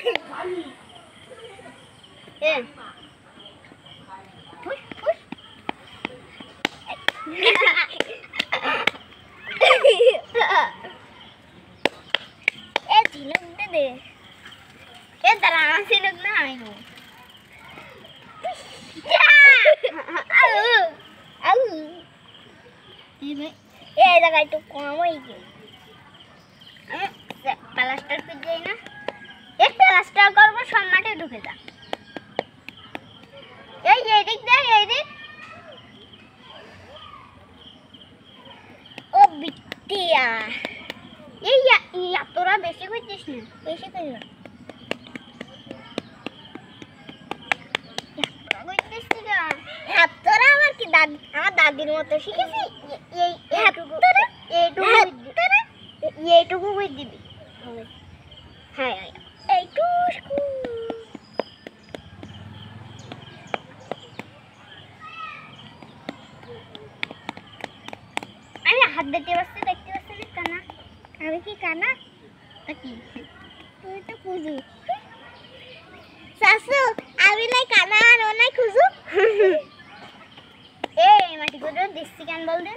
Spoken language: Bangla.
এই জায়গায় একটু কম হয়ে গেল। প্লাস্টার করে যাই না, এই প্লাস্টার করবো সব মাঠে ঢুকে যা। এই এদিক দেখ, এইদিক। ও বিটিয়া, এই তোরা বেশি করছিস না, বেশি করি না। তোরা আমার কি আমার দাদির মতো শিখেছি। এইটুকু করে দিবি। হ্যাঁ এইটুকু। আমি হাত দিতে পারছি, দেখতে পাচ্ছি না কানা। আমি কি কানা? কি তুই তো খুঁজু শাশু, আমি নাই কানা আর ও নাই খুঁজু। এই মাটি করে দিচ্ছি কেন বল দে।